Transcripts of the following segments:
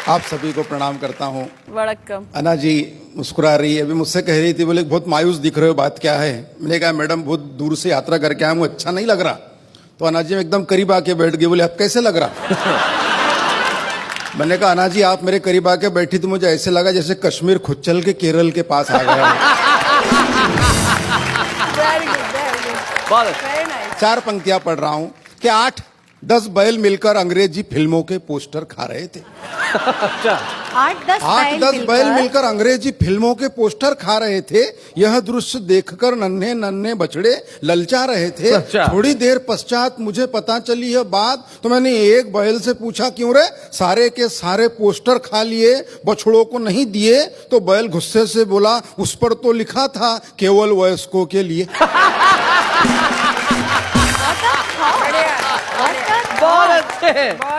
आप सभी को प्रणाम करता हूँ। वड़क्कम। अन्ना जी मुस्कुरा रही है, अभी मुझसे कह रही थी, बोले बहुत मायूस दिख रहे हो, बात क्या है? मैंने कहा मैडम बहुत दूर से यात्रा करके आया हूँ, अच्छा नहीं लग रहा। तो अन्ना जी एकदम करीब आके बैठ गई, बोले अब कैसे लग रहा? मैंने कहा अन्ना जी आप मेरे करीब आके बैठी तो मुझे ऐसे लगा जैसे कश्मीर खुद चल के केरल के पास आ गया। चार पंक्तियां पढ़ रहा हूँ कि 8-10 बैल मिलकर अंग्रेजी फिल्मों के पोस्टर खा रहे थे। 8-10 बैल मिलकर अंग्रेजी फिल्मों के पोस्टर खा रहे थे। यह दृश्य देखकर नन्हे नन्हे बछड़े ललचा रहे थे। थोड़ी देर पश्चात मुझे पता चली यह बात, तो मैंने एक बैल से पूछा क्यों रे, सारे के सारे पोस्टर खा लिए, बछड़ों को नहीं दिए? तो बैल गुस्से से बोला उस पर तो लिखा था केवल वयस्कों के लिए।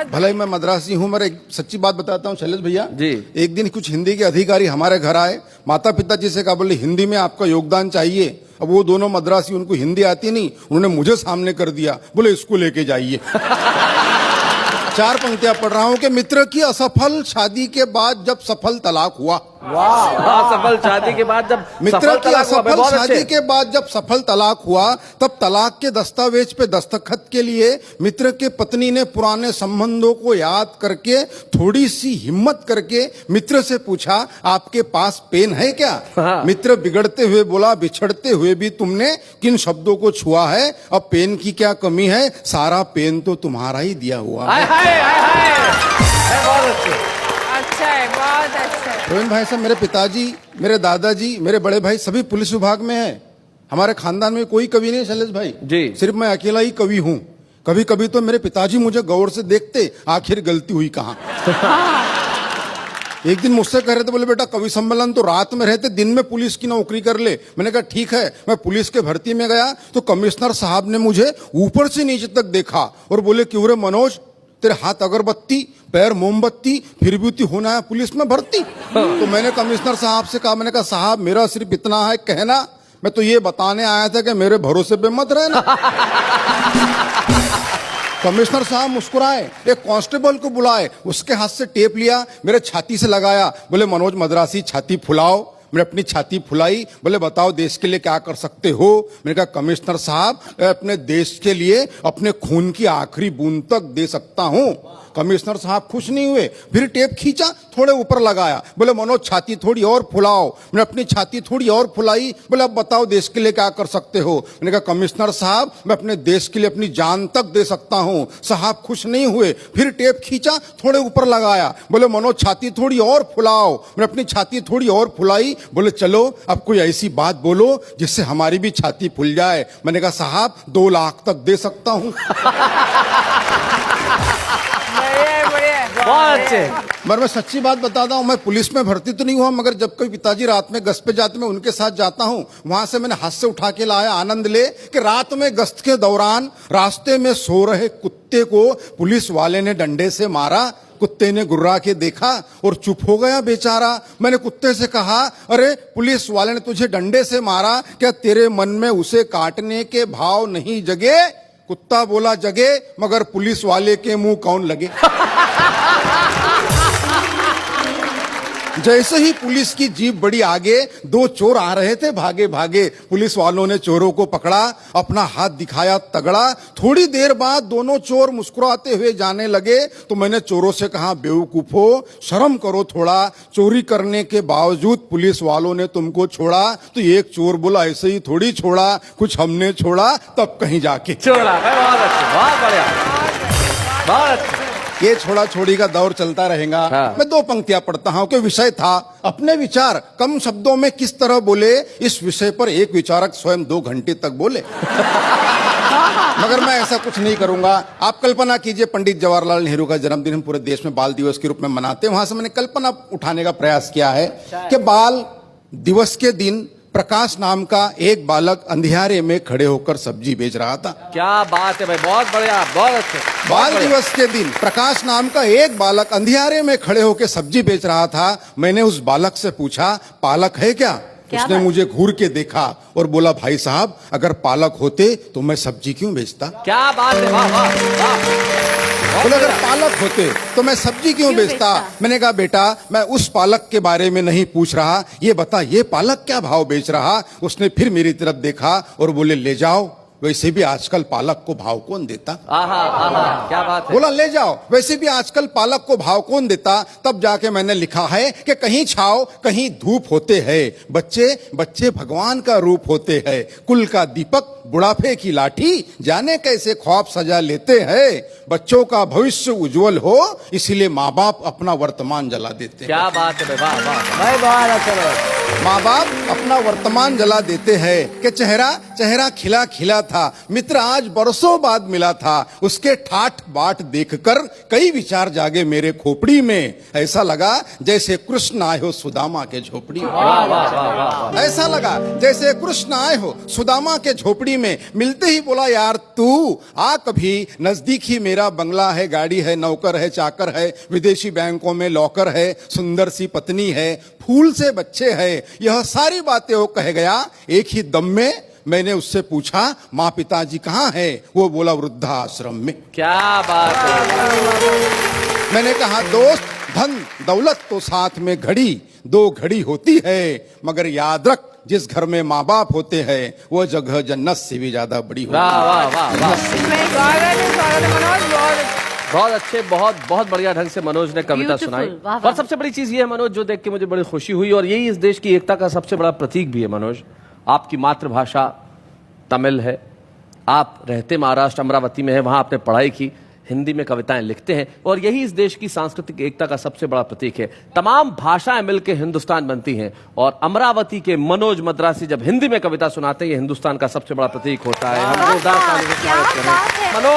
भले ही मैं मद्रासी हूँ, मगर एक सच्ची बात बताता हूँ शैलेश भैया जी। एक दिन कुछ हिंदी के अधिकारी हमारे घर आए, माता पिता जी से कहा, बोले हिंदी में आपका योगदान चाहिए। अब वो दोनों मद्रासी, उनको हिंदी आती नहीं, उन्होंने मुझे सामने कर दिया, बोले इसको लेके जाइए। चार पंक्तियां पढ़ रहा हूँ कि मित्र की असफल शादी के बाद जब सफल तलाक हुआ। वाह, सफल शादी के बाद जब मित्र की असफल शादी के बाद जब सफल तलाक हुआ, तब तलाक के दस्तावेज पे दस्तखत के लिए मित्र के पत्नी ने पुराने संबंधों को याद करके थोड़ी सी हिम्मत करके मित्र से पूछा आपके पास पेन है क्या? हाँ। मित्र बिगड़ते हुए बोला बिछड़ते हुए भी तुमने किन शब्दों को छुआ है, अब पेन की क्या कमी है, सारा पेन तो तुम्हारा ही दिया हुआ है। अच्छा है, बहुत अच्छा है। रोहिन भाई साहब, मेरे पिताजी, मेरे दादाजी, मेरे बड़े भाई सभी पुलिस विभाग में हैं। हमारे खानदान में कोई कवि नहीं शैलेश भाई जी, सिर्फ मैं अकेला ही कवि हूँ। कभी कभी तो मेरे पिताजी मुझे गौर से देखते, आखिर गलती हुई कहाँ। एक दिन मुझसे कह रहे थे, बोले बेटा कवि सम्मेलन तो रात में रहते, दिन में पुलिस की नौकरी कर ले। मैंने कहा ठीक है। मैं पुलिस के भर्ती में गया तो कमिश्नर साहब ने मुझे ऊपर से नीचे तक देखा और बोले क्यों रे मनोज, तेरे हाथ अगरबत्ती, पैर मोमबत्ती, फिर भी होना है पुलिस में भर्ती? तो मैंने कमिश्नर साहब से कहा, मैंने कहा साहब मेरा सिर्फ इतना है कहना, मैं तो ये बताने आया था कि मेरे भरोसे पे मत रहना। कमिश्नर साहब मुस्कुराए, एक कांस्टेबल को बुलाए, उसके हाथ से टेप लिया, मेरे छाती से लगाया, बोले मनोज मद्रासी छाती फुलाओ। मैंने अपनी छाती फुलाई, बोले बताओ देश के लिए क्या कर सकते हो? मैंने कहा कमिश्नर साहब अपने देश के लिए अपने खून की आखिरी बूंद तक दे सकता हूं। कमिश्नर साहब खुश नहीं हुए, फिर टेप खींचा, थोड़े ऊपर लगाया, बोले मनोज छाती थोड़ी और फुलाओ। मैंने अपनी छाती थोड़ी और फुलाई, बोले अब बताओ देश के लिए क्या कर सकते हो? मैंने कहा कमिश्नर साहब मैं अपने देश के लिए अपनी जान तक दे सकता हूं। साहब खुश नहीं हुए, फिर टेप खींचा, थोड़े ऊपर लगाया, बोले मनोज छाती थोड़ी और फुलाओ। मैंने अपनी छाती थोड़ी और फुलाई, बोले चलो अब कोई ऐसी बात बोलो जिससे हमारी भी छाती फुल जाए। मैंने कहा साहब 2 लाख तक दे सकता हूं। बहुत अच्छे। मगर मैं सच्ची बात बताता हूँ, मैं पुलिस में भर्ती तो नहीं हुआ, मगर जब कोई पिताजी रात में गश्त पे जाते मैं उनके साथ जाता हूँ, वहां से मैंने हाथ से उठा के लाया आनंद ले कि रात में गश्त के दौरान रास्ते में सो रहे कुत्ते को पुलिस वाले ने डंडे से मारा। कुत्ते ने गुर्रा के देखा और चुप हो गया बेचारा। मैंने कुत्ते से कहा अरे पुलिस वाले ने तुझे डंडे से मारा, क्या तेरे मन में उसे काटने के भाव नहीं जगे? कुत्ता बोला जगे, मगर पुलिस वाले के मुंह कौन लगे। जैसे ही पुलिस की जीप बड़ी आगे, 2 चोर आ रहे थे भागे भागे। पुलिस वालों ने चोरों को पकड़ा, अपना हाथ दिखाया तगड़ा। थोड़ी देर बाद दोनों चोर मुस्कुराते हुए जाने लगे तो मैंने चोरों से कहा बेवकूफो शर्म करो थोड़ा, चोरी करने के बावजूद पुलिस वालों ने तुमको छोड़ा। तो एक चोर बोला ऐसे ही थोड़ी छोड़ा, कुछ हमने छोड़ा तब कहीं जाके छोड़ा। बहुत अच्छा, बहुत बढ़िया, बहुत अच्छा। ये छोड़ा छोड़ी का दौर चलता रहेगा। हाँ। मैं 2 पंक्तियां पढ़ता हूं कि विषय था अपने विचार कम शब्दों में किस तरह बोले। इस विषय पर एक विचारक स्वयं 2 घंटे तक बोले। मगर मैं ऐसा कुछ नहीं करूंगा। आप कल्पना कीजिए पंडित जवाहरलाल नेहरू का जन्मदिन हम पूरे देश में बाल दिवस के रूप में मनाते हैं। वहां से मैंने कल्पना उठाने का प्रयास किया है कि बाल दिवस के दिन प्रकाश नाम का एक बालक अंधियारे में खड़े होकर सब्जी बेच रहा था। क्या बात है भाई, बहुत बढ़िया, बहुत अच्छे। बाल दिवस के दिन प्रकाश नाम का एक बालक अंधियारे में खड़े होकर सब्जी बेच रहा था। मैंने उस बालक से पूछा पालक है क्या? उसने मुझे घूर के देखा और बोला भाई साहब अगर पालक होते तो मैं सब्जी क्यों बेचता। क्या बात है, वाह वाह वाह। बोले अगर पालक होते तो मैं सब्जी क्यों बेचता? मैंने कहा बेटा मैं उस पालक के बारे में नहीं पूछ रहा, ये बता ये पालक क्या भाव बेच रहा? उसने फिर मेरी तरफ देखा और बोले ले जाओ, वैसे भी आजकल पालक को भाव कौन देता? आहा आहा क्या बात है। बोला ले जाओ, वैसे भी आजकल पालक को भाव कौन देता? तब जाके मैंने लिखा है कि कहीं छाव कहीं धूप होते हैं, बच्चे बच्चे भगवान का रूप होते हैं, कुल का दीपक बुढ़ापे की लाठी, जाने कैसे ख्वाब सजा लेते हैं, बच्चों का भविष्य उज्जवल हो इसीलिए माँ बाप अपना वर्तमान जला देते हैं। क्या बात है वाह वाह भाई, बहुत अच्छा। माँ बाप अपना वर्तमान जला देते हैं कि चेहरा चेहरा खिला खिला था, मित्र आज बरसों बाद मिला था, उसके ठाठ बाट देखकर कई विचार जागे मेरे खोपड़ी में, ऐसा लगा जैसे कृष्ण आए हो सुदामा के झोपड़ी में। वाह वाह वाह वाह। ऐसा लगा जैसे कृष्ण आए हो सुदामा के झोपड़ी में, मिलते ही बोला यार तू आ कभी नजदीक ही, मेरा बंगला है, गाड़ी है, नौकर है, चाकर है, विदेशी बैंकों में लॉकर है, सुंदर सी पत्नी है, फूल से बच्चे हैं, यह सारी बातें वो कह गया एक ही दम में। मैंने उससे पूछा माँ पिताजी कहाँ है? वो बोला वृद्धाश्रम में। क्या बात है। मैंने कहा दोस्त धन दौलत तो साथ में घड़ी दो घड़ी होती है, मगर याद रख जिस घर में माँ बाप होते हैं वो जगह जन्नत से भी ज्यादा बड़ी होती है। वाह वाह वाह वाह, स्वागत है मनोज, बहुत अच्छे, बहुत बहुत बढ़िया ढंग से मनोज ने कविता Beautiful, सुनाई। वाह, वाह। और सबसे बड़ी चीज ये है मनोज, जो देख के मुझे बड़ी खुशी हुई, और यही इस देश की एकता का सबसे बड़ा प्रतीक भी है मनोज। आपकी मातृभाषा तमिल है, आप रहते महाराष्ट्र अमरावती में है, वहां आपने पढ़ाई की, हिंदी में कविताएं लिखते हैं, और यही इस देश की सांस्कृतिक एकता का सबसे बड़ा प्रतीक है। तमाम भाषाएं मिलकर हिंदुस्तान बनती हैं, और अमरावती के मनोज मद्रासी जब हिंदी में कविता सुनाते हैं, ये हिंदुस्तान का सबसे बड़ा प्रतीक होता है। हम जोरदार ताली से स्वागत करें मनोज।